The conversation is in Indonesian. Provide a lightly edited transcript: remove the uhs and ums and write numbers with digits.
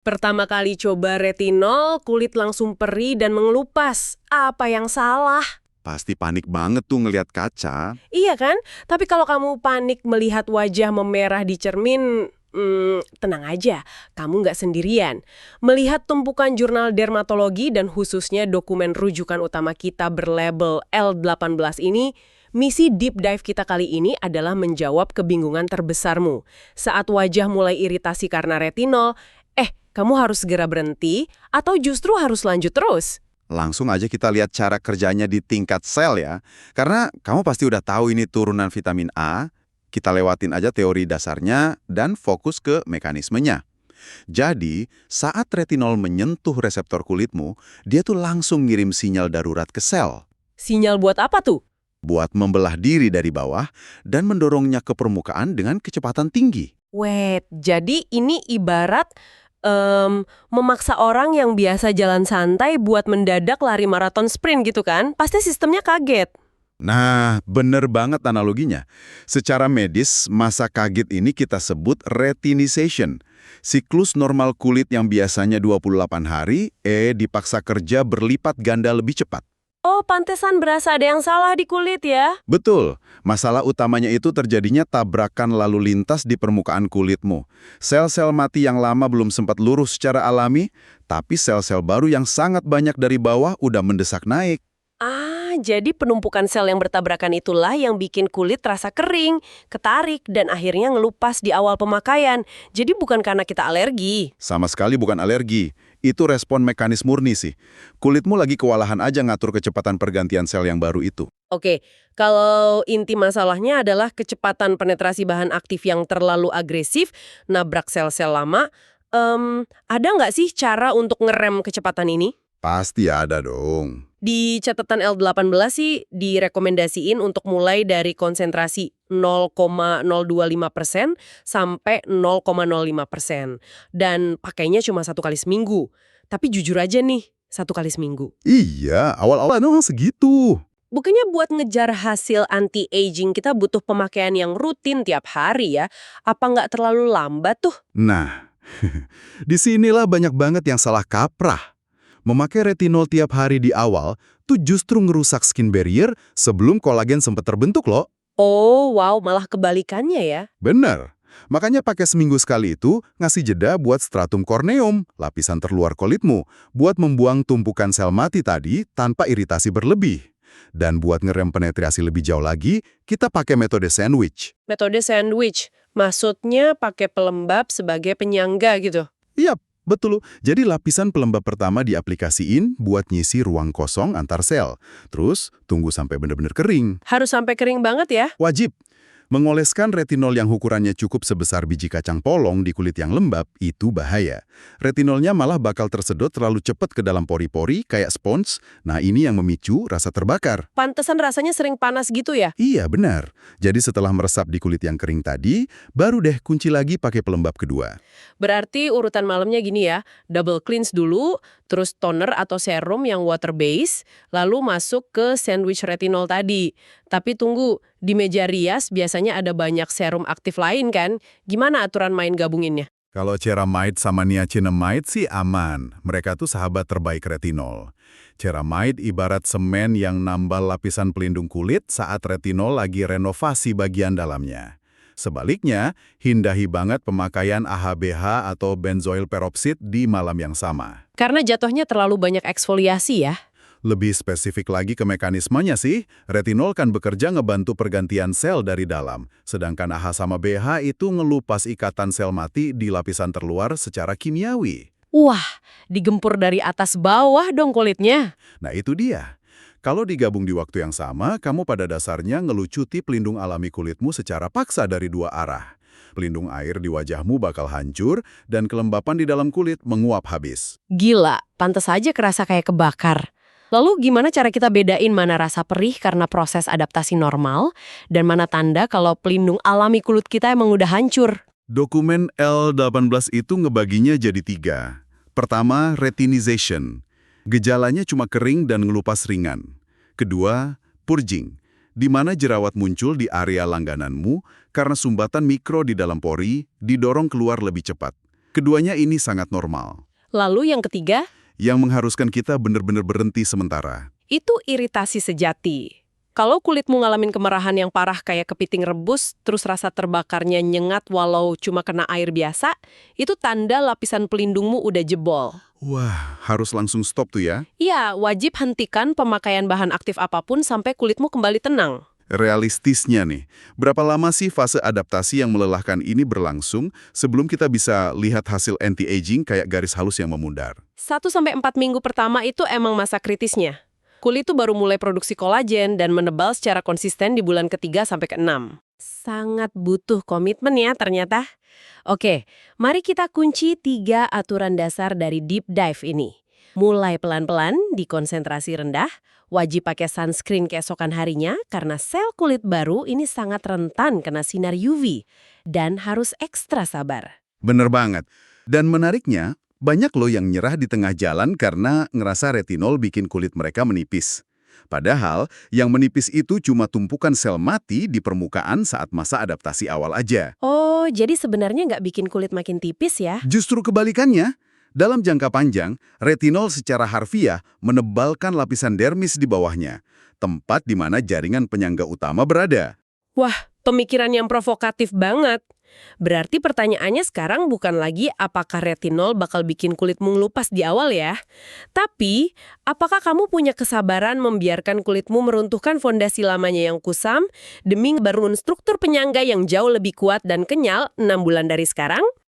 Pertama kali coba retinol, kulit langsung perih dan mengelupas. Apa yang salah? Pasti panik banget tuh ngelihat kaca. Iya kan? Tapi kalau kamu panik melihat wajah memerah di cermin, tenang aja, kamu nggak sendirian. Melihat tumpukan jurnal dermatologi dan khususnya dokumen rujukan utama kita berlabel L18 ini, misi deep dive kita kali ini adalah menjawab kebingungan terbesarmu. Saat wajah mulai iritasi karena retinol, kamu harus segera berhenti atau justru harus lanjut terus? Langsung aja kita lihat cara kerjanya di tingkat sel ya. Karena kamu pasti udah tahu ini turunan vitamin A, kita lewatin aja teori dasarnya dan fokus ke mekanismenya. Jadi, saat retinol menyentuh reseptor kulitmu, dia tuh langsung ngirim sinyal darurat ke sel. Sinyal buat apa tuh? Buat membelah diri dari bawah dan mendorongnya ke permukaan dengan kecepatan tinggi. Wait, jadi ini ibarat memaksa orang yang biasa jalan santai buat mendadak lari maraton sprint gitu kan? Pasti sistemnya kaget. Nah, bener banget analoginya. Secara medis, masa kaget ini kita sebut retinisation. Siklus normal kulit yang biasanya 28 hari, dipaksa kerja berlipat ganda lebih cepat. Oh, pantesan berasa ada yang salah di kulit ya? Betul, masalah utamanya itu terjadinya tabrakan lalu lintas di permukaan kulitmu. Sel-sel mati yang lama belum sempat lurus secara alami, tapi sel-sel baru yang sangat banyak dari bawah udah mendesak naik. Jadi penumpukan sel yang bertabrakan itulah yang bikin kulit terasa kering, ketarik, dan akhirnya ngelupas di awal pemakaian. Jadi bukan karena kita alergi. Sama sekali bukan alergi. Itu respon mekanis murni sih. Kulitmu lagi kewalahan aja ngatur kecepatan pergantian sel yang baru itu. Oke, kalau inti masalahnya adalah kecepatan penetrasi bahan aktif yang terlalu agresif, nabrak sel-sel lama, ada nggak sih cara untuk ngerem kecepatan ini? Pasti ada dong. Di catatan L18 sih direkomendasiin untuk mulai dari konsentrasi 0,025% sampai 0,05%. Dan pakainya cuma 1 kali seminggu. Tapi jujur aja nih, 1 kali seminggu. Iya, awal-awal memang segitu. Bukannya buat ngejar hasil anti-aging kita butuh pemakaian yang rutin tiap hari ya? Apa nggak terlalu lambat tuh? Nah, disinilah banyak banget yang salah kaprah. Memakai retinol tiap hari di awal tuh justru ngerusak skin barrier sebelum kolagen sempat terbentuk loh. Oh, wow, malah kebalikannya ya. Bener. Makanya pakai seminggu sekali itu ngasih jeda buat stratum corneum, lapisan terluar kulitmu, buat membuang tumpukan sel mati tadi tanpa iritasi berlebih. Dan buat ngerem penetrasi lebih jauh lagi, kita pakai metode sandwich. Metode sandwich, maksudnya pakai pelembab sebagai penyangga gitu? Iya, betul. Jadi lapisan pelembab pertama diaplikasiin buat ngisi ruang kosong antar sel. Terus tunggu sampai benar-benar kering. Harus sampai kering banget ya? Wajib. Mengoleskan retinol yang ukurannya cukup sebesar biji kacang polong di kulit yang lembab itu bahaya. Retinolnya malah bakal tersedot terlalu cepat ke dalam pori-pori kayak spons. Nah, ini yang memicu rasa terbakar. Pantesan rasanya sering panas gitu ya? Iya, benar. Jadi setelah meresap di kulit yang kering tadi, baru deh kunci lagi pakai pelembab kedua. Berarti urutan malamnya gini ya, double cleanse dulu, terus toner atau serum yang water base, lalu masuk ke sandwich retinol tadi. Tapi tunggu, di meja rias biasanya ada banyak serum aktif lain kan? Gimana aturan main gabunginnya? Kalau ceramide sama niacinamide sih aman. Mereka tuh sahabat terbaik retinol. Ceramide ibarat semen yang nambah lapisan pelindung kulit saat retinol lagi renovasi bagian dalamnya. Sebaliknya, hindahi banget pemakaian AHBH atau benzoyl peroxide di malam yang sama. Karena jatuhnya terlalu banyak eksfoliasi ya? Lebih spesifik lagi ke mekanismenya sih, retinol kan bekerja ngebantu pergantian sel dari dalam, sedangkan AH sama BH itu ngelupas ikatan sel mati di lapisan terluar secara kimiawi. Wah, digempur dari atas bawah dong kulitnya. Nah itu dia. Kalau digabung di waktu yang sama, kamu pada dasarnya ngelucuti pelindung alami kulitmu secara paksa dari dua arah. Pelindung air di wajahmu bakal hancur, dan kelembapan di dalam kulit menguap habis. Gila, pantas aja kerasa kayak kebakar. Lalu gimana cara kita bedain mana rasa perih karena proses adaptasi normal, dan mana tanda kalau pelindung alami kulit kita emang udah hancur? Dokumen L18 itu ngebaginya jadi 3. Pertama, retinization. Gejalanya cuma kering dan ngelupas ringan. Kedua, purging, di mana jerawat muncul di area langgananmu karena sumbatan mikro di dalam pori didorong keluar lebih cepat. Keduanya ini sangat normal, Lalu yang ketiga, yang mengharuskan kita benar-benar berhenti sementara. itu iritasi sejati. Kalau kulitmu ngalamin kemerahan yang parah kayak kepiting rebus, terus rasa terbakarnya nyengat walau cuma kena air biasa, itu tanda lapisan pelindungmu udah jebol. Wah, harus langsung stop tuh ya. Iya, wajib hentikan pemakaian bahan aktif apapun sampai kulitmu kembali tenang. Realistisnya nih, berapa lama sih fase adaptasi yang melelahkan ini berlangsung sebelum kita bisa lihat hasil anti-aging kayak garis halus yang memudar? 1-4 minggu pertama itu emang masa kritisnya. Kulit tuh baru mulai produksi kolagen dan menebal secara konsisten di bulan ke-3-6. Sangat butuh komitmen ya ternyata. Oke, mari kita kunci 3 aturan dasar dari deep dive ini. Mulai pelan-pelan di konsentrasi rendah, wajib pakai sunscreen keesokan harinya karena sel kulit baru ini sangat rentan kena sinar UV dan harus ekstra sabar. Bener banget. Dan menariknya, banyak loh yang nyerah di tengah jalan karena ngerasa retinol bikin kulit mereka menipis. Padahal, yang menipis itu cuma tumpukan sel mati di permukaan saat masa adaptasi awal aja. Oh, jadi sebenarnya nggak bikin kulit makin tipis ya? Justru kebalikannya, dalam jangka panjang, retinol secara harfiah menebalkan lapisan dermis di bawahnya, tempat di mana jaringan penyangga utama berada. Wah, pemikiran yang provokatif banget. Berarti pertanyaannya sekarang bukan lagi apakah retinol bakal bikin kulitmu ngelupas di awal ya. Tapi, apakah kamu punya kesabaran membiarkan kulitmu meruntuhkan fondasi lamanya yang kusam demi bangun struktur penyangga yang jauh lebih kuat dan kenyal 6 bulan dari sekarang?